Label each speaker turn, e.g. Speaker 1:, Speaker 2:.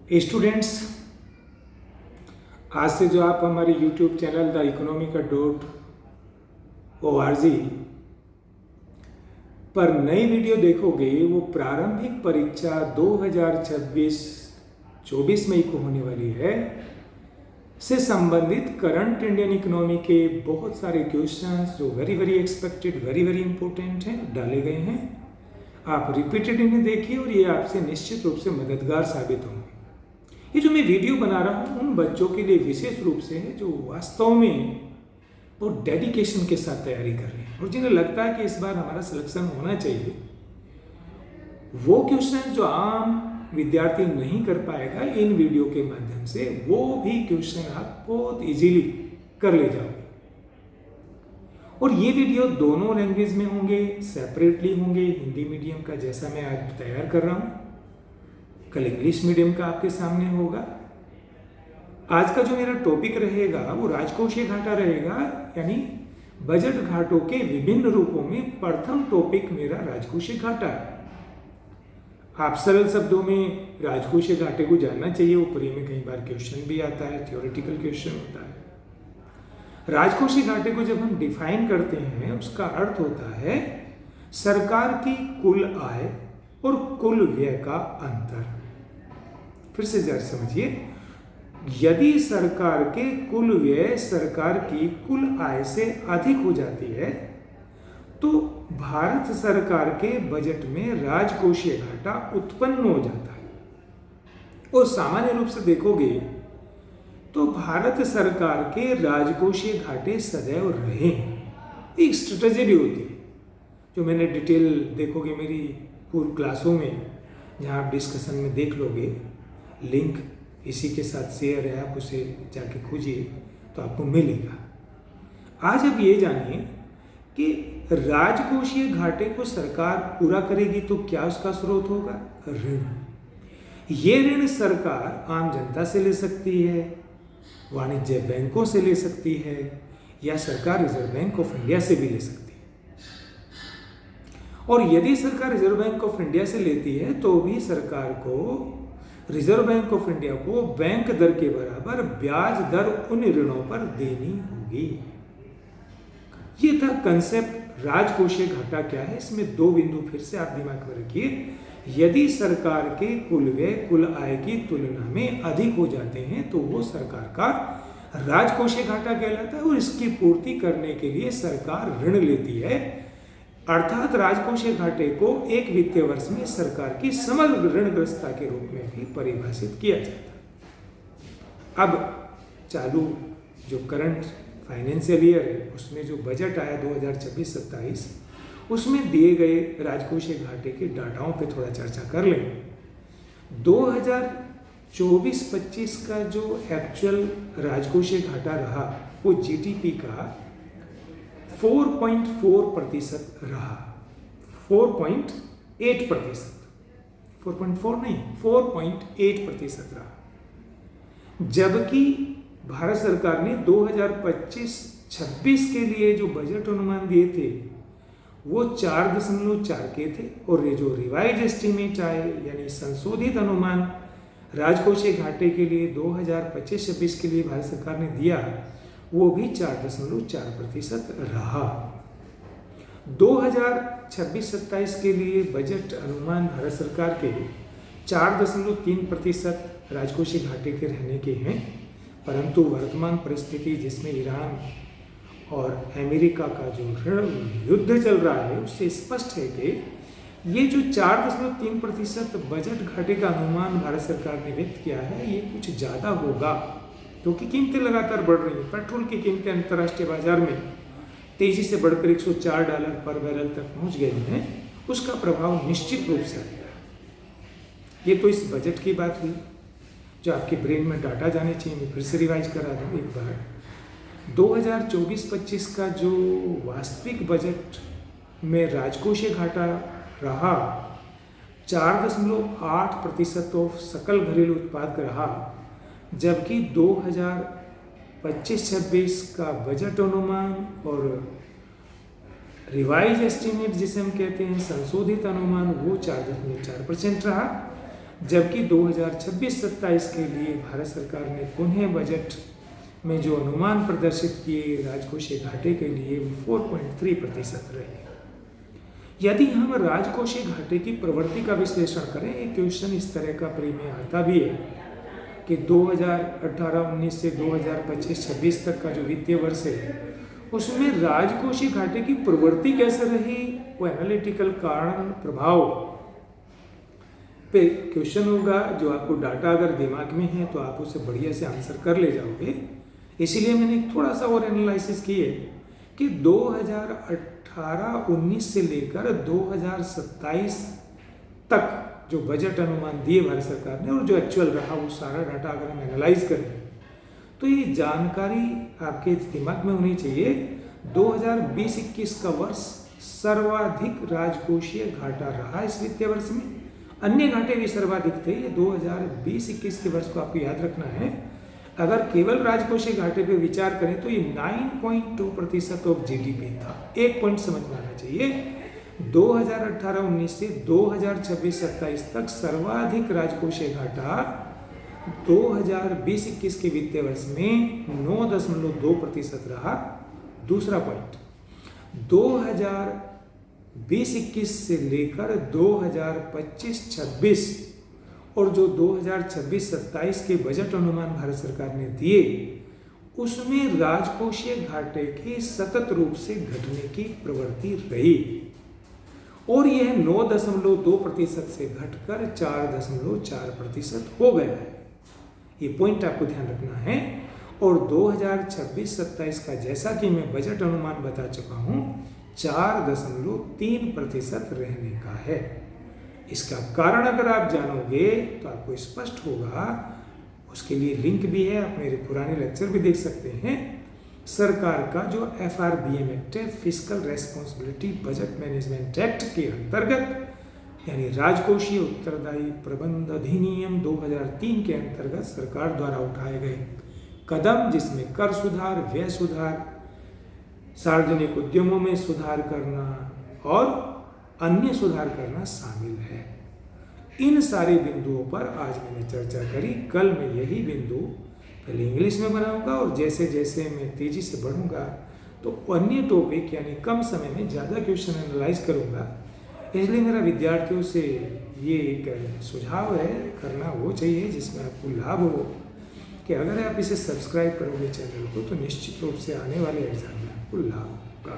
Speaker 1: Students, आज से जो आप हमारे यूट्यूब चैनल द economica.org पर नई वीडियो देखोगे, वो प्रारंभिक परीक्षा 2026-24 मई को होने वाली है से संबंधित करंट इंडियन इकोनॉमी के बहुत सारे क्वेश्चंस जो वेरी एक्सपेक्टेड, वेरी इंपॉर्टेंट हैं, डाले गए हैं। आप रिपीटेड इन्हें देखिए और ये आपसे निश्चित रूप से मददगार साबित होंगे। ये जो मैं वीडियो बना रहा हूँ उन बच्चों के लिए विशेष रूप से है जो वास्तव में बहुत डेडिकेशन के साथ तैयारी कर रहे हैं और जिन्हें लगता है कि इस बार हमारा सिलेक्शन होना चाहिए। वो क्वेश्चन जो आम विद्यार्थी नहीं कर पाएगा, इन वीडियो के माध्यम से वो भी क्वेश्चन आप बहुत इजीली कर ले जाओगे। और ये वीडियो दोनों लैंग्वेज में होंगे, सेपरेटली होंगे। हिंदी मीडियम का जैसा मैं आज तैयार कर रहा हूँ, कल इंग्लिश मीडियम का आपके सामने होगा। आज का जो मेरा टॉपिक रहेगा वो राजकोषीय घाटा रहेगा, यानी बजट घाटों के विभिन्न रूपों में प्रथम टॉपिक मेरा राजकोषीय घाटा है। आप सरल शब्दों में राजकोषीय घाटे को जानना चाहिए। ऊपर में कई बार क्वेश्चन भी आता है, थ्योरेटिकल क्वेश्चन होता है। राजकोषीय घाटे को जब हम डिफाइन करते हैं, उसका अर्थ होता है सरकार की कुल आय और कुल व्यय का अंतर। फिर से जरा समझिए, यदि सरकार के कुल व्यय सरकार की कुल आय से अधिक हो जाती है तो भारत सरकार के बजट में राजकोषीय घाटा उत्पन्न हो जाता है। और सामान्य रूप से देखोगे तो भारत सरकार के राजकोषीय घाटे सदैव रहे हैं। एक स्ट्रेटेजी भी होती है जो मैंने डिटेल देखोगे मेरी पूर्व क्लासों में, जहाँ आप डिस्कशन में देख लोगे। लिंक इसी के साथ शेयर है, आप उसे जाके खोजिए तो आपको मिलेगा। आज अब ये जानिए कि राजकोषीय घाटे को सरकार पूरा करेगी तो क्या उसका स्रोत होगा? ऋण। ये ऋण सरकार आम जनता से ले सकती है, वाणिज्य बैंकों से ले सकती है, या सरकार रिजर्व बैंक ऑफ इंडिया से भी ले सकती है। और यदि सरकार रिजर्व बैंक ऑफ इंडिया से लेती है तो भी सरकार को, रिजर्व बैंक ऑफ इंडिया को, बैंक दर के बराबर ब्याज दर उन ऋणों पर देनी होगी। ये था कंसेप्ट राजकोषीय घाटा क्या है। इसमें दो बिंदु फिर से आप दिमाग में रखिए। यदि सरकार के कुल व्यय कुल आय की तुलना में अधिक हो जाते हैं तो वो सरकार का राजकोषीय घाटा कहलाता है और इसकी पूर्ति करने के लिए सरकार ऋण लेती है। अर्थात राजकोषीय घाटे को एक वित्तीय वर्ष में सरकार की समग्र ऋणग्रस्तता के रूप में भी परिभाषित किया जाता है। अब चालू जो करंट फाइनेंशियल ईयर है उसमें जो बजट आया 2026-27, उसमें दिए गए राजकोषीय घाटे के डाटाओं पे थोड़ा चर्चा कर लें। 2024-25 का जो एक्चुअल राजकोषीय घाटा रहा वो जीडीपी का 4.4% रहा। 4.8%, 4.4 नहीं, 4.8% रहा। जबकि भारत सरकार ने 2025-26 के लिए जो बजट अनुमान दिए थे वो 4.4 के थे, और ये जो रिवाइज एस्टीमेट आए यानी संशोधित अनुमान राजकोषीय घाटे के लिए 2025-26 के लिए भारत सरकार ने दिया वो भी 4.4% रहा। 2026-27 के लिए बजट अनुमान भारत सरकार के 4.3% राजकोषीय घाटे के रहने के हैं, परंतु वर्तमान परिस्थिति जिसमें ईरान और अमेरिका का जो ऋण युद्ध चल रहा है उससे स्पष्ट है कि ये जो 4.3% बजट घाटे का अनुमान भारत सरकार ने व्यक्त किया है ये कुछ ज़्यादा होगा, क्योंकि कीमतें लगातार बढ़ रही हैं। पेट्रोल की कीमतें अंतर्राष्ट्रीय बाजार में तेजी से बढ़कर $104 पर बैरल तक पहुंच गए हैं। उसका प्रभाव निश्चित रूप से आएगा। ये तो इस बजट की बात हुई। जो आपके ब्रेन में डाटा जाने चाहिए मैं फिर से रिवाइज करा दूँ एक बार। 2024-25 का जो वास्तविक बजट में राजकोषीय घाटा रहा 4.8% ऑफ सकल घरेलू उत्पाद का रहा, जबकि 2025-26 का बजट अनुमान और रिवाइज एस्टीमेट जिसे हम कहते हैं संशोधित अनुमान वो 4.4% रहा, जबकि 2026-27 के लिए भारत सरकार ने पुनः बजट में जो अनुमान प्रदर्शित किए राजकोषीय घाटे के लिए वो 4.3% रहे। यदि हम राजकोषीय घाटे की प्रवृत्ति का विश्लेषण करें, एक क्वेश्चन इस तरह का प्री में आता भी है कि 2018-19 से 2025-26 तक का जो वित्तीय वर्ष है उसमें राजकोषीय घाटे की प्रवृत्ति कैसे रही, वो एनालिटिकल कारण प्रभाव पे क्वेश्चन होगा। जो आपको डाटा अगर दिमाग में है तो आप उसे बढ़िया से आंसर कर ले जाओगे। इसीलिए मैंने थोड़ा सा और एनालिसिस की है कि 2018-19 से लेकर 2027 तक जो बजट अनुमान दिए भारत सरकार ने और जो एक्चुअल रहा वो सारा डाटा अगर हम एनालाइज करें तो ये जानकारी आपके दिमाग में होनी चाहिए। 2020-21 का वर्ष सर्वाधिक राजकोषीय घाटा रहा इस वित्तीय वर्ष में। अन्य घाटे भी सर्वाधिक थे। ये 2020-21 के वर्ष को आपको याद रखना है। अगर केवल राजकोषीय घाटे पे विचार करें तो ये 9.2% ऑफ जीडीपी था। एक पॉइंट समझ में आना चाहिए, 2018-19 से 2026-27 तक सर्वाधिक राजकोषीय घाटा 2020-21 के वित्तीय वर्ष में 9.2% रहा। दूसरा पॉइंट, 2020-21 से लेकर 2025-26 और जो 2026-27 के बजट अनुमान भारत सरकार ने दिए उसमें राजकोषीय घाटे की सतत रूप से घटने की प्रवृत्ति रही और यह 9.2% से घटकर 4.4% हो गया है। ये पॉइंट आपको ध्यान रखना है। और 2026-27 का जैसा कि मैं बजट अनुमान बता चुका हूँ 4.3% रहने का है। इसका कारण अगर आप जानोगे तो आपको स्पष्ट होगा। उसके लिए लिंक भी है, आप मेरे पुराने लेक्चर भी देख सकते हैं। सरकार का जो FRBM एक्ट है, fiscal responsibility budget management act के अंतर्गत यानी राजकोषीय उत्तरदायी प्रबंध अधिनियम 2003 के अंतर्गत सरकार द्वारा उठाए गए कदम, जिसमें कर सुधार, व्यय सुधार, सार्वजनिक उद्यमों में सुधार करना और अन्य सुधार करना शामिल है। इन सारे बिंदुओं पर आज मैंने चर्चा करी। कल मैं यही बिंदु पहले इंग्लिश में बनाऊंगा और जैसे जैसे मैं तेजी से बढ़ूंगा तो अन्य टॉपिक यानी कम समय में ज़्यादा क्वेश्चन एनालाइज करूंगा। इसलिए मेरा विद्यार्थियों से ये एक सुझाव है, करना वो चाहिए जिसमें आपको लाभ हो कि अगर आप इसे सब्सक्राइब करोगे चैनल को तो निश्चित रूप से आने वाले एग्जाम में आपको लाभ होगा।